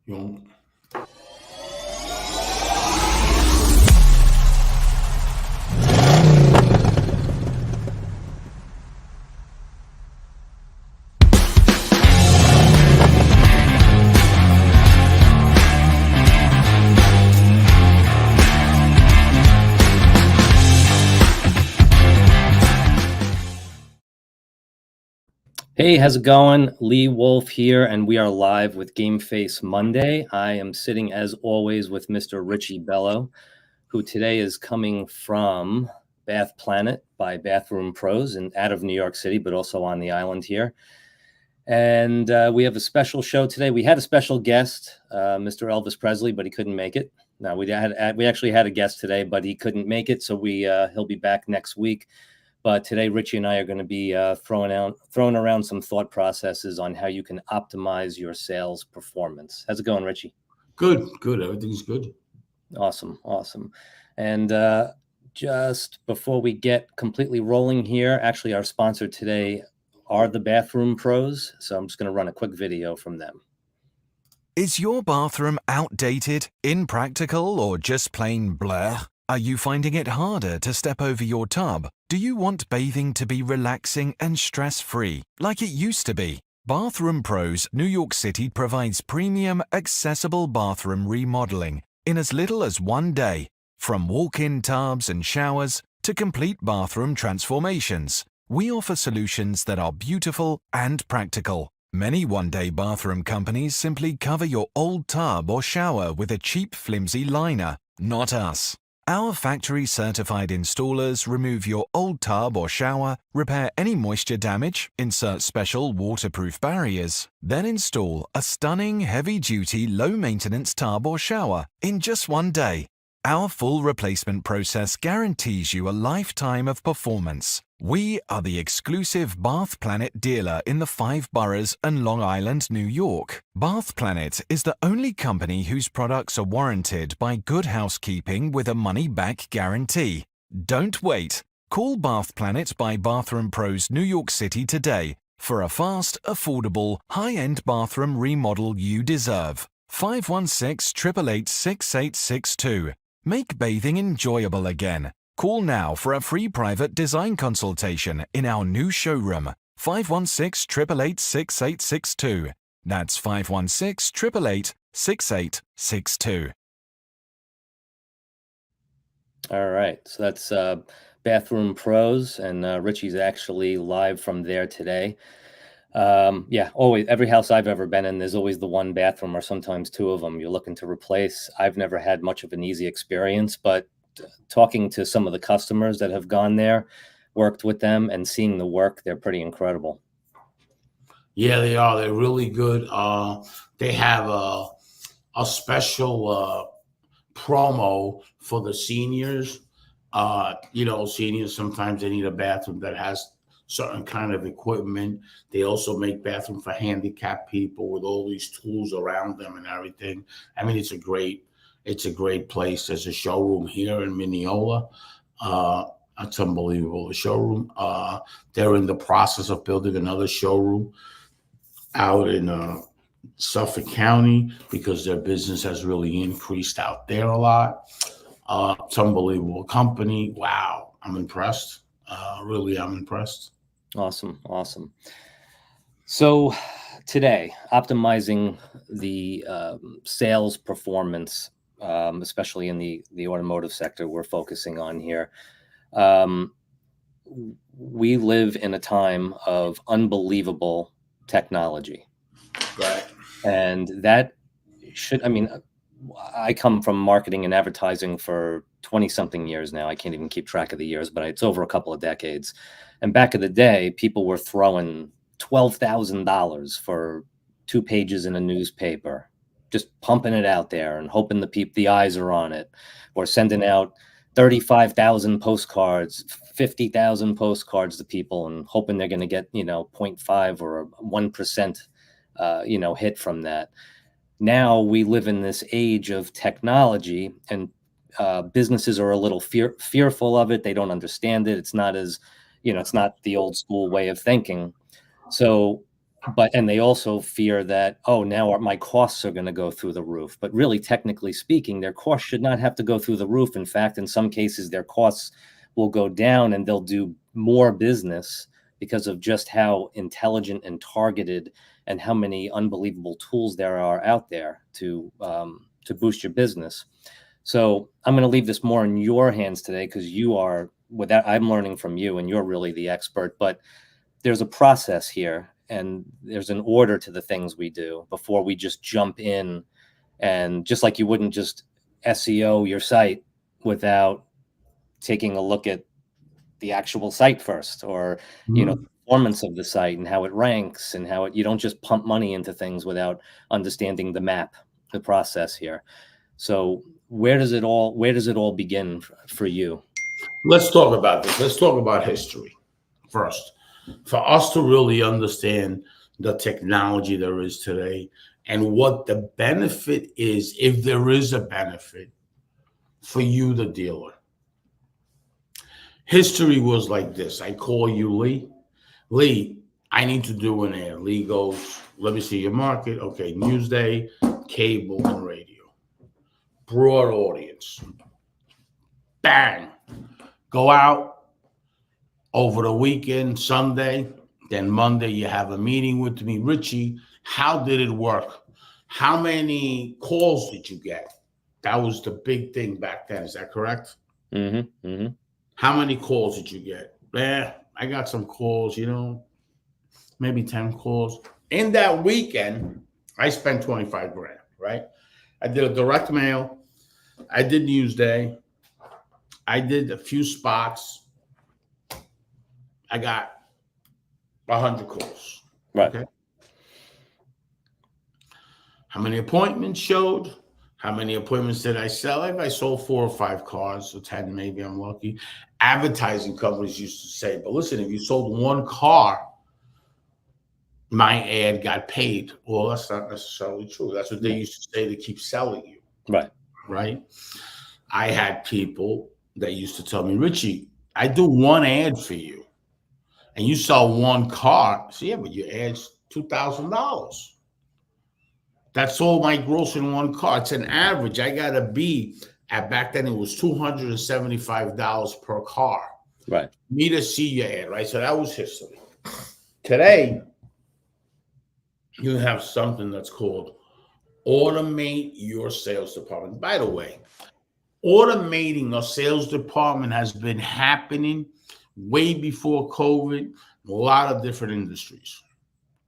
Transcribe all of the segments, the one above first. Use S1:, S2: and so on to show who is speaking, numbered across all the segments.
S1: You know,
S2: Hey, how's it going? Lee Wolf here, and we are live with Game Face Monday. I am sitting, as always, with Mr. Richie Bello, who today is coming from Bath Planet by Bathroom Pros and out of New York City, but also on the island here. And we have a special show today. We had a special guest, Mr. Elvis Presley, but he couldn't make it. No, we actually had a guest today, but he couldn't make it, so he'll be back next week. But today, Richie and I are going to be throwing around some thought processes on how you can optimize your sales performance. How's it going, Richie?
S1: good, good. Everything's good.
S2: Awesome. And just before we get completely rolling here, actually, our sponsor today are the Bathroom Pros. So I'm just going to run a quick video from them.
S3: Is your bathroom outdated, impractical, or just plain blur? Are you finding it harder to step over your tub? Do you want bathing to be relaxing and stress-free, like it used to be? Bathroom Pros New York City provides premium, accessible bathroom remodeling in as little as 1 day. From walk-in tubs and showers to complete bathroom transformations, we offer solutions that are beautiful and practical. Many one-day bathroom companies simply cover your old tub or shower with a cheap, flimsy liner. Not us. Our factory-certified installers remove your old tub or shower, repair any moisture damage, insert special waterproof barriers, then install a stunning, heavy-duty, low-maintenance tub or shower in just 1 day. Our full replacement process guarantees you a lifetime of performance. We are the exclusive Bath Planet dealer in the 5 boroughs and Long Island, New York. Bath Planet is the only company whose products are warranted by Good Housekeeping with a money-back guarantee. Don't wait. Call Bath Planet by Bathroom Pros New York City today for a fast, affordable, high-end bathroom remodel you deserve. 516-888-6862. Make bathing enjoyable again. Call now for a free private design consultation in our new showroom. 516-888-6862. That's 516-888-6862.
S2: All right, so that's Bathroom Pros, and Richie's actually live from there today. Yeah, always, every house I've ever been in, there's always the one bathroom or sometimes 2 of them you're looking to replace. I've never had much of an easy experience, but talking to some of the customers that have gone there, worked with them, and seeing the work, they're pretty incredible.
S1: Yeah, they are. They're really good. They have a special promo for the seniors. Seniors sometimes they need a bathroom that has certain kind of equipment. They also make bathroom for handicapped people with all these tools around them and everything. I mean, it's a great place. There's a showroom here in Mineola. It's unbelievable. The showroom. They're in the process of building another showroom out in Suffolk County because their business has really increased out there a lot. It's unbelievable company. Wow, I'm impressed. Really, I'm impressed.
S2: Awesome. So today, optimizing the sales performance, especially in the automotive sector we're focusing on here. We live in a time of unbelievable technology.
S1: Right.
S2: And that I come from marketing and advertising for 20-something years now. I can't even keep track of the years, but it's over a couple of decades. And back in the day, people were throwing $12,000 for 2 pages in a newspaper, just pumping it out there and hoping the eyes are on it, or sending out 35,000 postcards, 50,000 postcards to people and hoping they're going to get, 0.5 or 1%, hit from that. Now we live in this age of technology, and businesses are a little fearful of it. They don't understand it. It's not as, it's not the old school way of thinking. So and they also fear that, oh, now my costs are going to go through the roof. But really, technically speaking, their costs should not have to go through the roof. In fact, in some cases, their costs will go down and they'll do more business because of just how intelligent and targeted and how many unbelievable tools there are out there to boost your business. So I'm going to leave this more in your hands today, because you are, with that, I'm learning from you and you're really the expert. But there's a process here and there's an order to the things we do before we just jump in. And just like you wouldn't just SEO your site without taking a look at the actual site first, or, the performance of the site and how it ranks and how you don't just pump money into things without understanding the map, the process here. So where does it all begin for you?
S1: Let's talk about this. Let's talk about history first. For us to really understand the technology there is today and what the benefit is, if there is a benefit for you, the dealer. History was like this. I call you Lee. Lee, I need to do an ad. Lee goes, let me see your market. Okay, Newsday, cable, and radio. Broad audience. Bang. Go out over the weekend, Sunday, then Monday, you have a meeting with me. Richie, how did it work? How many calls did you get? That was the big thing back then. Is that correct?
S2: Mm-hmm. Mm-hmm.
S1: How many calls did you get? I got some calls, maybe 10 calls. In that weekend, I spent 25 grand, right? I did a direct mail. I did Newsday. I did a few spots. I got 100 calls.
S2: Right.
S1: Okay. How many appointments showed? How many appointments did I sell? If I sold 4 or 5 cars, or 10, maybe I'm lucky. Advertising companies used to say, but listen, if you sold 1 car, my ad got paid. Well, that's not necessarily true. That's what they used to say to keep selling you.
S2: Right.
S1: Right. I had people that used to tell me, Richie, I do 1 ad for you and you sell 1 car. So yeah, but your ad's $2,000. That's all my gross in 1 car. It's an average. I got to be at, back then it was $275 per car.
S2: Right.
S1: Me to see your ad, right? So that was history. Today, you have something that's called automate your sales department. By the way, automating a sales department has been happening way before COVID in a lot of different industries.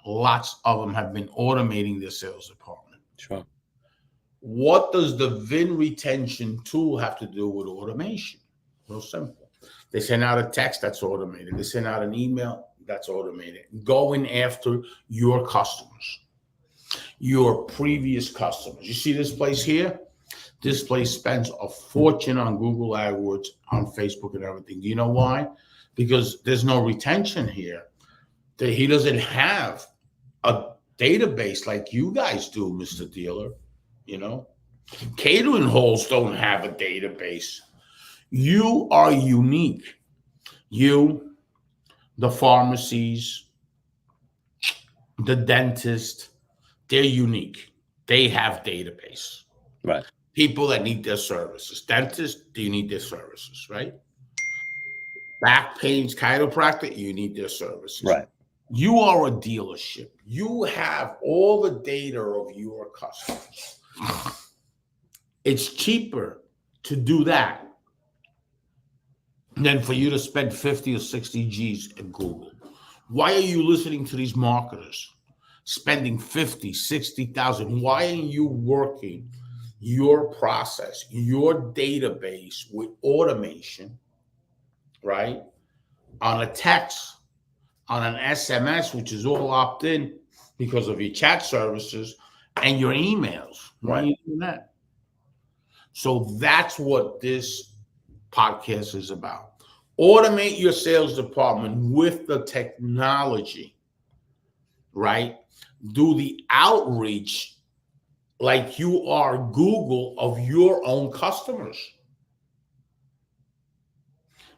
S1: Lots of them have been automating their sales department.
S2: Sure.
S1: What does the VIN retention tool have to do with automation? Real simple. They send out a text, that's automated. They send out an email, that's automated. Going after your customers, your previous customers. You see this place here? This place spends a fortune on Google AdWords, on Facebook and everything. Do you know why? Because there's no retention here. He doesn't have a database like you guys do, Mr. Dealer. Catering halls don't have a database. You are unique. You, the pharmacies, the dentist, they're unique. They have database.
S2: Right.
S1: People that need their services. Dentists, do you need their services, right? Back pains, chiropractic, you need their services.
S2: Right.
S1: You are a dealership. You have all the data of your customers. It's cheaper to do that than for you to spend 50 or 60 G's at Google. Why are you listening to these marketers spending 50, 60,000? Why are you working your process, your database with automation, right? On a text, on an SMS, which is all opt-in because of your chat services and your emails. Why are you doing that? So that's what this podcast is about. Automate your sales department with the technology, right? Do the outreach like you are Google of your own customers.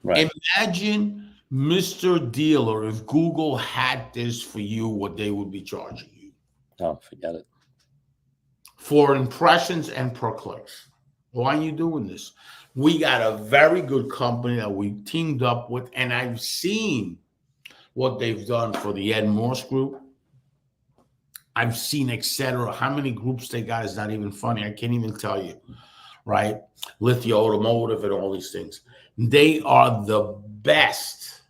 S2: Right.
S1: Imagine Mr. Dealer, if Google had this for you, what they would be charging you
S2: Oh, forget it.
S1: for impressions and per clicks. Why are you doing this? We got a very good company that we teamed up with, and I've seen what they've done for the Ed Morse group. I've seen etc. How many groups they got is not even funny. I can't even tell you, right? Lithia Automotive and all these things. They are the best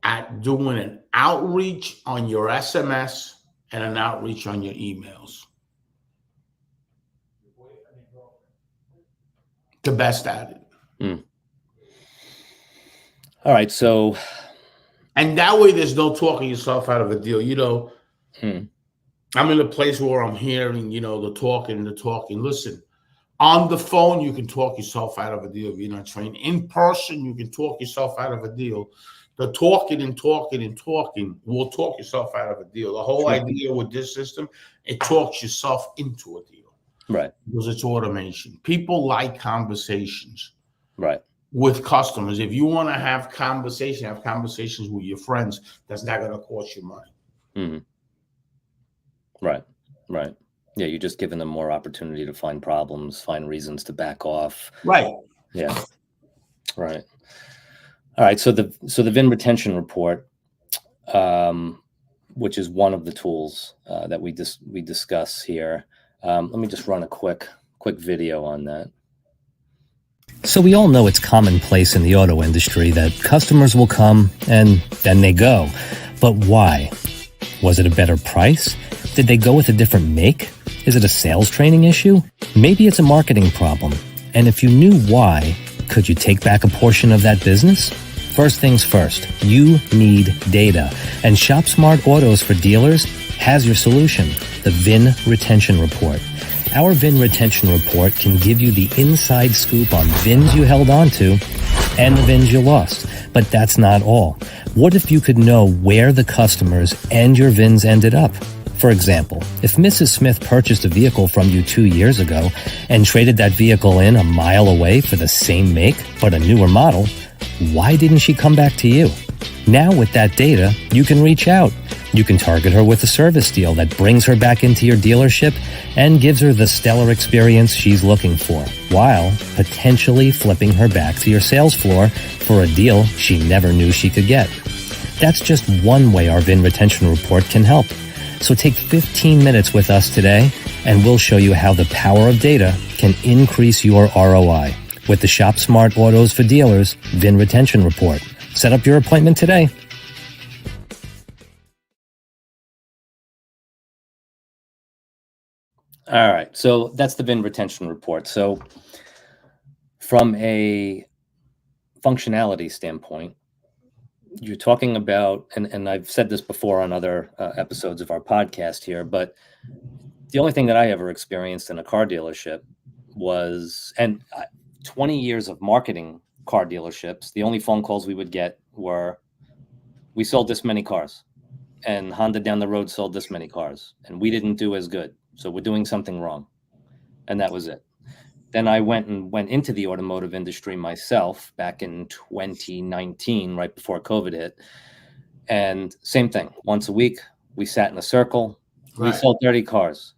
S1: at doing an outreach on your SMS and an outreach on your emails. The best at it.
S2: All right, so
S1: and that way there's no talking yourself out of a deal. I'm in a place where I'm hearing, the talking. Listen, on the phone, you can talk yourself out of a deal if you're not trained. In person, you can talk yourself out of a deal. The talking will talk yourself out of a deal. The whole idea with this system, it talks yourself into a deal.
S2: Right.
S1: Because it's automation. People like conversations.
S2: Right.
S1: With customers. If you want to have conversations with your friends, that's not going to cost you money.
S2: Mm-hmm. Right. Yeah, you're just giving them more opportunity to find problems, find reasons to back off.
S1: Right.
S2: Yeah. Right. All right. So the VIN retention report, which is one of the tools that we discuss here. Let me just run a quick video on that. So we all know it's commonplace in the auto industry that customers will come and then they go. But why? Was it a better price? Did they go with a different make? Is it a sales training issue? Maybe it's a marketing problem. And if you knew why, could you take back a portion of that business? First things first, you need data. And Shop Smart Autos for Dealers has your solution, the VIN Retention Report. Our VIN Retention Report can give you the inside scoop on VINs you held onto and the VINs you lost. But that's not all. What if you could know where the customers and your VINs ended up? For example, if Mrs. Smith purchased a vehicle from you 2 years ago and traded that vehicle in a mile away for the same make but a newer model, why didn't she come back to you? Now with that data, you can reach out. You can target her with a service deal that brings her back into your dealership and gives her the stellar experience she's looking for, while potentially flipping her back to your sales floor for a deal she never knew she could get. That's just one way our VIN Retention Report can help. So take 15 minutes with us today, and we'll show you how the power of data can increase your ROI with the Shop Smart Autos for Dealers VIN Retention Report. Set up your appointment today. All right, so that's the VIN Retention Report. So from a functionality standpoint, you're talking about, and I've said this before on other episodes of our podcast here, but the only thing that I ever experienced in a car dealership was, and 20 years of marketing car dealerships, the only phone calls we would get were, we sold this many cars, and Honda down the road sold this many cars, and we didn't do as good, so we're doing something wrong. And that was it. Then I went into the automotive industry myself back in 2019, right before COVID hit. And same thing. Once a week, we sat in a circle. Right. We sold 30 cars.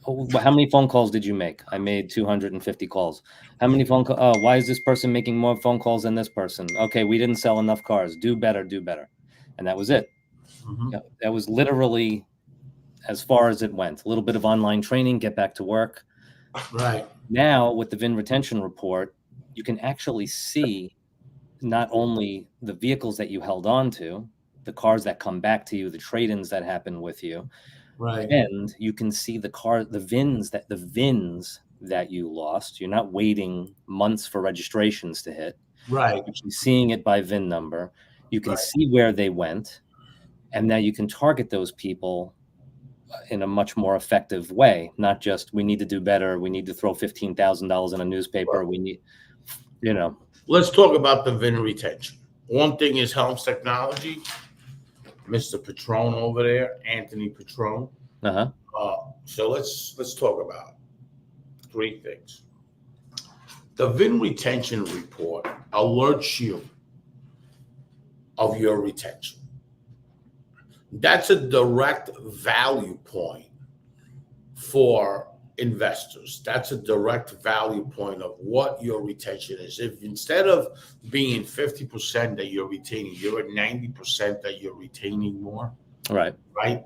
S2: How many phone calls did you make? I made 250 calls. How many phone calls? Oh, why is this person making more phone calls than this person? Okay, we didn't sell enough cars. Do better. And that was it. Mm-hmm. That was literally as far as it went. A little bit of online training, get back to work.
S1: Right.
S2: Now, with the VIN Retention Report, you can actually see not only the vehicles that you held on to, the cars that come back to you, the trade-ins that happen with you,
S1: right?
S2: And you can see the VINs that you lost. You're not waiting months for registrations to hit.
S1: Right.
S2: You're seeing it by VIN number. You can see where they went, and now you can target those people in a much more effective way, not just we need to do better, we need to throw $15,000 in a newspaper, we need,
S1: Let's talk about the VIN retention. One thing is Helms Technology, Mr. Patrone over there, Anthony Patrone. So let's talk about three things. The VIN retention report alerts you of your retention. That's a direct value point for investors. That's a direct value point of what your retention is. If instead of being 50% that you're retaining, you're at 90% that you're retaining more,
S2: Right.
S1: right?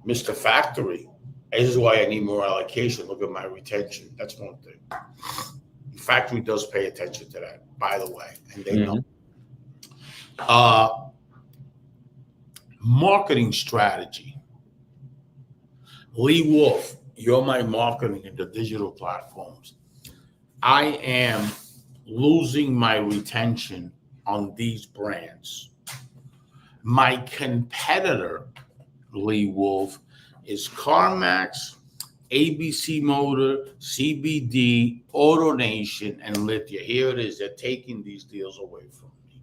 S1: Mr. Factory, this is why I need more allocation. Look at my retention. That's one thing. Factory does pay attention to that, by the way, and they know. Marketing strategy. Lee Wolf, you're my marketing in the digital platforms. I am losing my retention on these brands. My competitor, Lee Wolf, is CarMax, ABC Motor, CBD, AutoNation, and Lithia. Here it is. They're taking these deals away from me.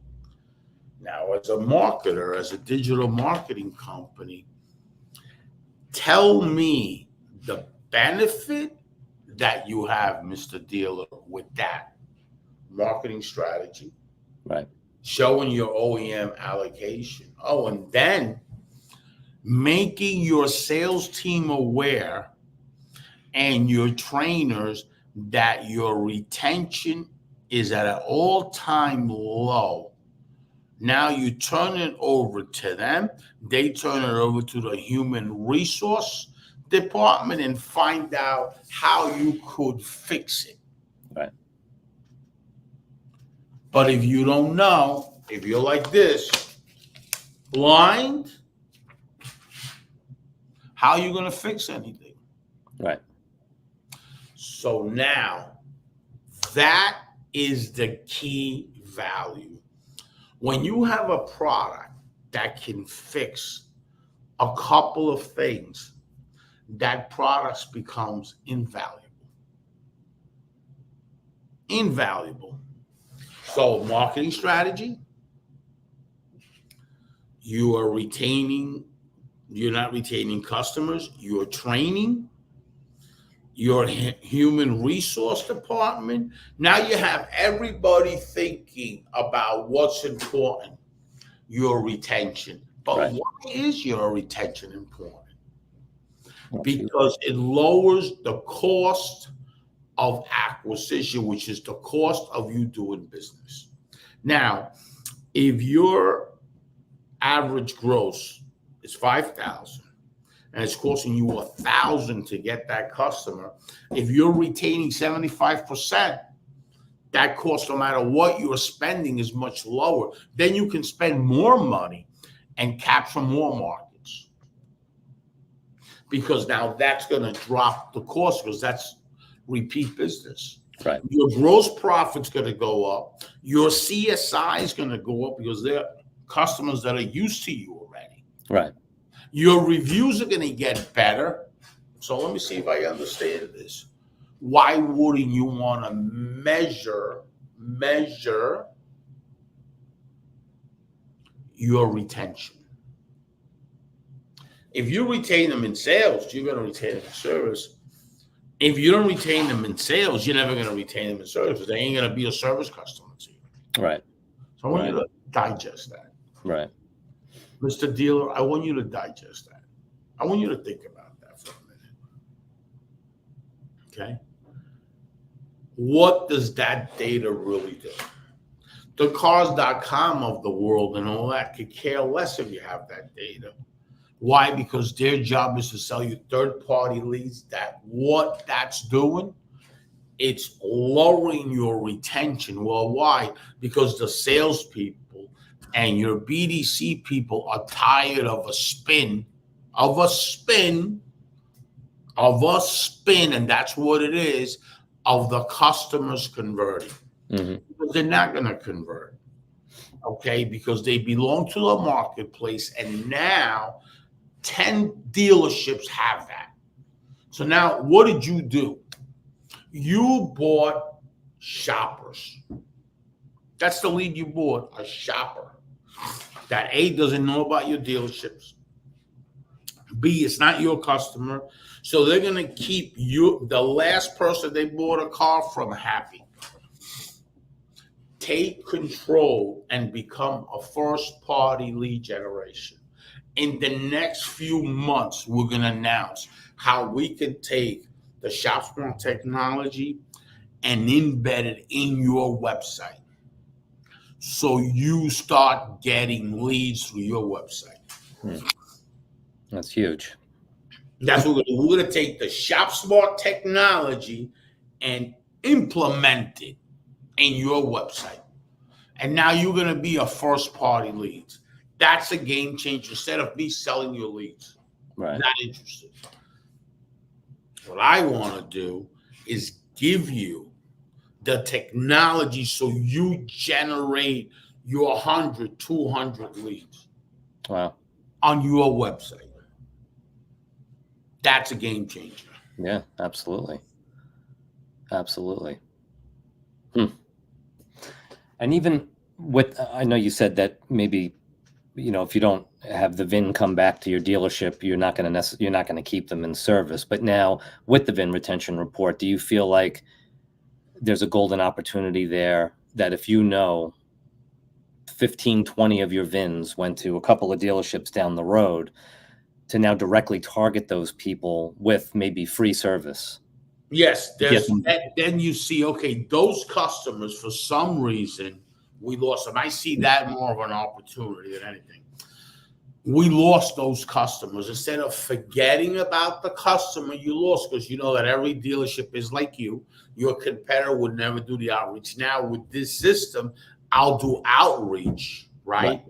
S1: Now, as a marketer, as a digital marketing company, tell me the benefit that you have, Mr. Dealer, with that marketing strategy.
S2: Right.
S1: Showing your OEM allocation. Oh, and then making your sales team aware and your trainers that your retention is at an all-time low. Now you turn it over to them. They turn it over to the human resource department and find out how you could fix it.
S2: Right.
S1: But if you don't know, if you're like this, blind, how are you going to fix anything?
S2: Right.
S1: So now that is the key value. When you have a product that can fix a couple of things, that product becomes invaluable. Invaluable. So marketing strategy, you're not retaining customers, you're training, your human resource department. Now you have everybody thinking about what's important, your retention. But
S2: right.
S1: Why is your retention important? Because it lowers the cost of acquisition, which is the cost of you doing business. Now, if your average gross is 5,000 and it's costing you 1,000 to get that customer, if you're retaining 75%, that cost, no matter what you're spending, is much lower. Then you can spend more money and capture more markets, because now that's going to drop the cost, because that's repeat business.
S2: Right.
S1: Your gross profit's going to go up. Your CSI is going to go up because they're customers that are used to you already.
S2: Right.
S1: Your reviews are going to get better. So let me see if I understand this. Why wouldn't you want to measure your retention? If you retain them in sales, you're going to retain them in service. If you don't retain them in sales, you're never going to retain them in service. They ain't going to be a service customer to you.
S2: Right.
S1: So I want you to digest that.
S2: Right.
S1: Mr. Dealer, I want you to digest that. I want you to think about that for a minute. Okay? What does that data really do? The cars.com of the world and all that could care less if you have that data. Why? Because their job is to sell you third-party leads. That what that's doing, it's lowering your retention. Well, why? Because the salespeople and your BDC people are tired of a spin, and that's what it is, of the customers converting.
S2: Mm-hmm.
S1: Because they're not going to convert, okay? Because they belong to the marketplace, and now 10 dealerships have that. So now what did you do? You bought shoppers. That's the lead you bought, a shopper. That A, doesn't know about your dealerships. B, it's not your customer. So they're going to keep you, the last person they bought a car from, happy. take control and become a first-party lead generation. In the next few months, we're going to announce how we can take the ShopSmart technology and embed it in your website. So you start getting leads through your website.
S2: That's huge.
S1: That's what we're going to do. We're going to take the ShopSmart technology and implement it in your website. And now you're going to be a first-party leads. That's a game changer. Instead of me selling your leads,
S2: Right.
S1: not interested. What I want to do is give you the technology so you generate your 100, 200 leads.
S2: Wow.
S1: On your website. That's a game changer.
S2: Yeah, absolutely. Absolutely. And even with, I know you said that maybe, if you don't have the VIN come back to your dealership, you're not going to keep them in service. But now with the VIN retention report, do you feel like there's a golden opportunity there that if 15, 20 of your VINs went to a couple of dealerships down the road, to now directly target those people with maybe free service?
S1: Yes, then you see, okay, those customers, for some reason, we lost them. I see that more of an opportunity than anything. We lost those customers. Instead of forgetting about the customer you lost, because you know that every dealership is like you, your competitor would never do the outreach. Now with this system, I'll do outreach, right?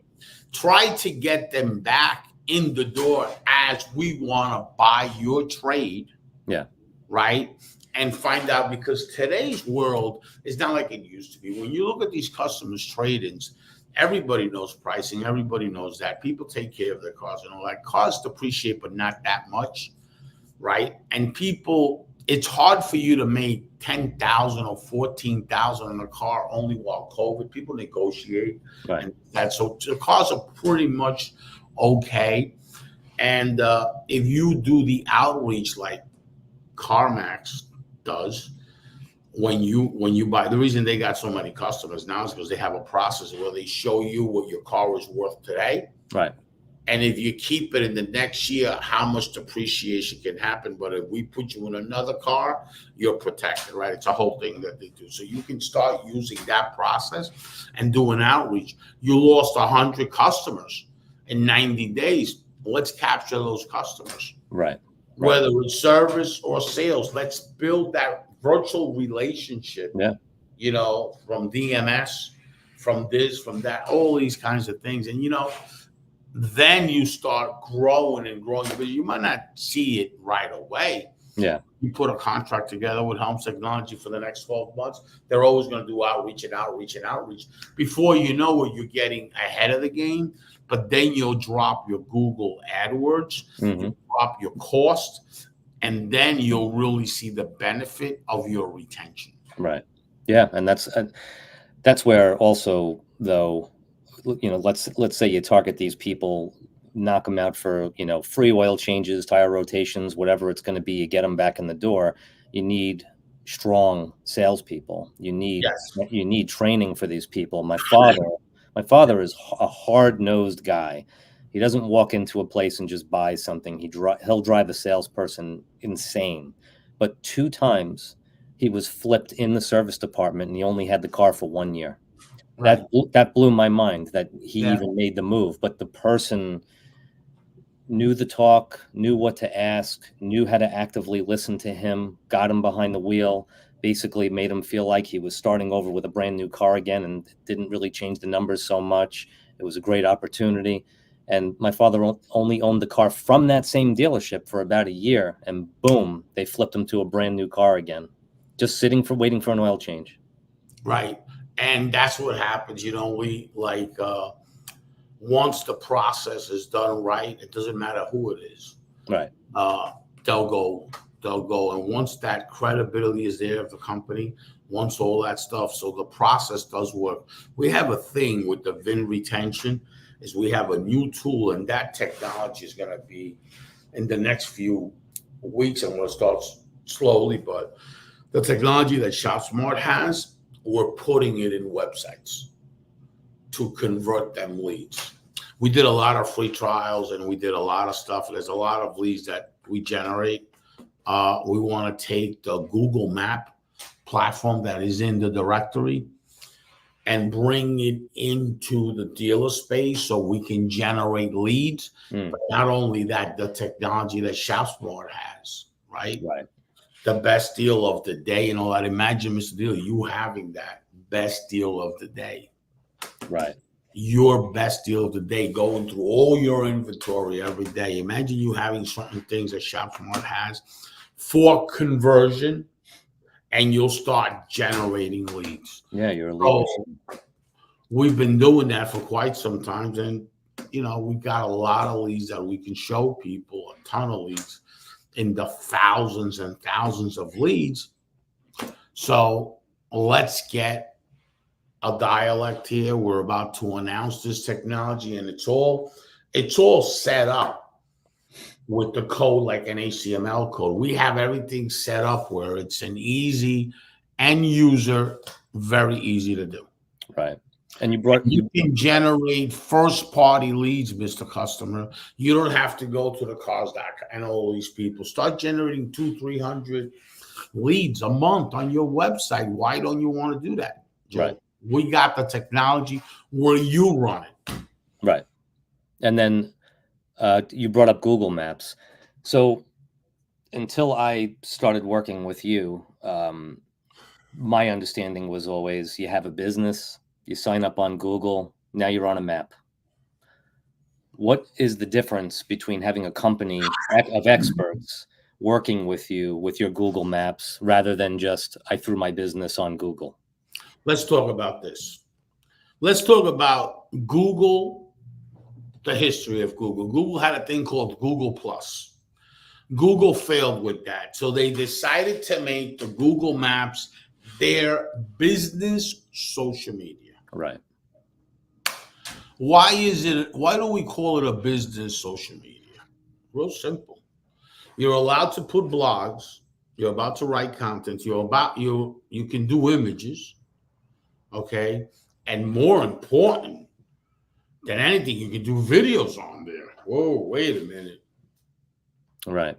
S1: Try to get them back in the door as we want to buy your trade.
S2: Yeah.
S1: Right. And find out, because today's world is not like it used to be. When you look at these customers' trade-ins, everybody knows pricing. Everybody knows that. People take care of their cars and all that. Cars depreciate, but not that much. Right. And people, it's hard for you to make $10,000 or $14,000 in a car only while COVID. People negotiate.
S2: Right.
S1: And that's so the cars are pretty much okay. And if you do the outreach like CarMax does, when you buy, the reason they got so many customers now is because they have a process where they show you what your car is worth today.
S2: Right.
S1: And if you keep it in the next year, how much depreciation can happen. But if we put you in another car, you're protected, right? It's a whole thing that they do. So you can start using that process and do an outreach. You lost 100 customers in 90 days. Let's capture those customers.
S2: Right.
S1: Whether it's service or sales, let's build that virtual relationship.
S2: Yeah.
S1: From DMS, from this, from that, all these kinds of things. And, then you start growing and growing, but you might not see it right away.
S2: Yeah.
S1: You put a contract together with Helms Technology for the next 12 months. They're always going to do outreach and outreach and outreach. Before you know it, you're getting ahead of the game, but then you'll drop your Google AdWords, you drop your cost, and then you'll really see the benefit of your retention.
S2: Right. Yeah. And that's where also, though, let's say you target these people, knock them out for, free oil changes, tire rotations, whatever it's going to be, you get them back in the door. You need strong salespeople. You need training for these people. My father is a hard-nosed guy. He doesn't walk into a place and just buy something. He'll drive a salesperson insane. But 2 times he was flipped in the service department, and he only had the car for 1 year. Right. That blew my mind that he even made the move. But the person knew the talk, knew what to ask, knew how to actively listen to him, got him behind the wheel, basically made him feel like he was starting over with a brand new car again, and didn't really change the numbers so much. It was a great opportunity. And my father only owned the car from that same dealership for about a year, and boom, they flipped him to a brand new car again, just waiting for an oil change.
S1: Right. And that's what happens, once the process is done right, it doesn't matter who it is.
S2: Right.
S1: They'll go. And once that credibility is there of the company, once all that stuff, so the process does work. We have a thing with the VIN retention, is we have a new tool, and that technology is going to be in the next few weeks. I'm going to start slowly, but the technology that ShopSmart has we're putting it in websites to convert them leads. We did a lot of free trials and we did a lot of stuff. There's a lot of leads that we generate. We want to take the Google Map platform that is in the directory and bring it into the dealer space so we can generate leads. But not only that, the technology that ShopSmart has, right?
S2: Right.
S1: The best deal of the day and all that. Imagine, Mr. Dealer, you having that best deal of the day.
S2: Right.
S1: Your best deal of the day, going through all your inventory every day. Imagine you having certain things that ShopSmart has for conversion, and you'll start generating leads.
S2: Yeah, you're a lead.
S1: We've been doing that for quite some time, and we've got a lot of leads that we can show people, a ton of leads, in the thousands and thousands of leads. So let's get a dialect here. We're about to announce this technology, and it's all set up with the code like an HTML code. We have everything set up where it's an easy end user, very easy to do.
S2: Right. And you
S1: can generate first party leads, Mr. Customer. You don't have to go to the cars.com and all these people. Start generating 200-300 leads a month on your website. Why don't you want to do that, Joe?
S2: Right.
S1: We got the technology where you run it.
S2: Right. And then you brought up Google Maps. So until I started working with you, my understanding was always you have a business, you sign up on Google, now you're on a map. What is the difference between having a company of experts working with you with your Google Maps rather than just I threw my business on Google?
S1: Let's talk about this. Let's talk about Google, the history of Google. Google had a thing called Google Plus. Google failed with that. So they decided to make the Google Maps their business social media.
S2: Right.
S1: Why do we call it a business social media? Real simple. You're allowed to put blogs. You're about to write content. You can do images. Okay. And more important than anything, you can do videos on there. Whoa, wait a minute.
S2: Right.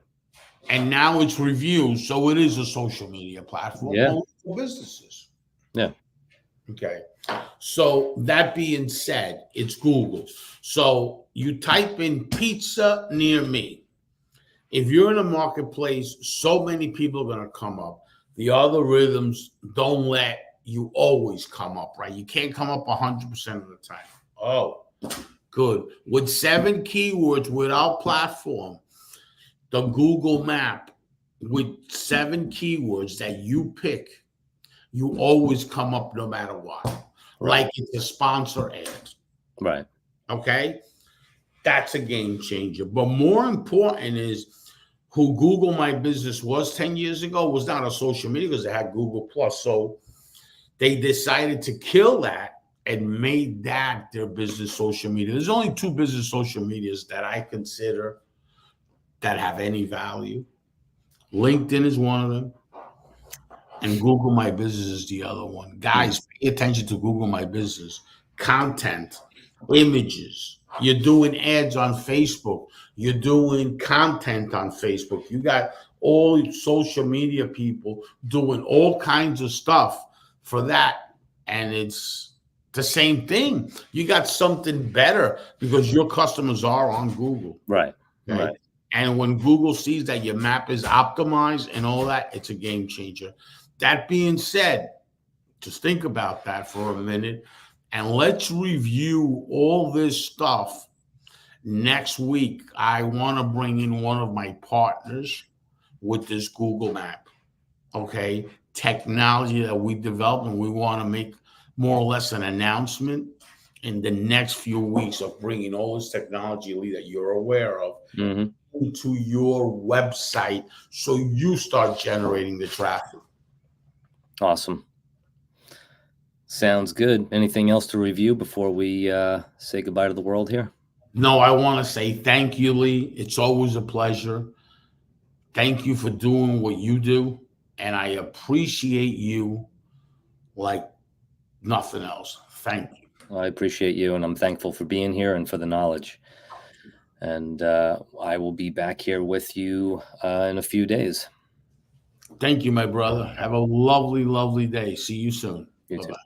S1: And now it's reviews. So it is a social media platform for businesses.
S2: Yeah.
S1: Okay. So that being said, it's Google. So you type in pizza near me. If you're in a marketplace, so many people are going to come up. The algorithms don't let you always come up, right? You can't come up 100% of the time. Oh, good. With 7 keywords with our platform, the Google map, with 7 keywords that you pick, you always come up no matter what.
S2: Right.
S1: Like it's a sponsor ad.
S2: Right.
S1: Okay? That's a game changer. But more important is who Google My Business was 10 years ago was not a social media because they had Google Plus. So they decided to kill that and made that their business social media. There's only 2 business social medias that I consider that have any value. LinkedIn is one of them, and Google My Business is the other one. Guys, pay attention to Google My Business. Content, images. You're doing ads on Facebook. You're doing content on Facebook. You got all social media people doing all kinds of stuff for that. And it's the same thing. You got something better because your customers are on Google.
S2: Right.
S1: Okay?
S2: Right.
S1: And when Google sees that your map is optimized and all that, it's a game changer. That being said, just think about that for a minute and let's review all this stuff next week. I want to bring in one of my partners with this Google map. Okay. Technology that we developed, and we want to make more or less an announcement in the next few weeks of bringing all this technology, Lee, that you're aware of into your website so you start generating the traffic.
S2: Awesome. Sounds good. Anything else to review before we say goodbye to the world here?
S1: No, I want to say thank you, Lee. It's always a pleasure. Thank you for doing what you do. And I appreciate you like nothing else. Thank you.
S2: Well, I appreciate you, and I'm thankful for being here and for the knowledge. And I will be back here with you in a few days.
S1: Thank you, my brother. Have a lovely, lovely day. See you soon.
S2: You too.
S1: Bye-bye.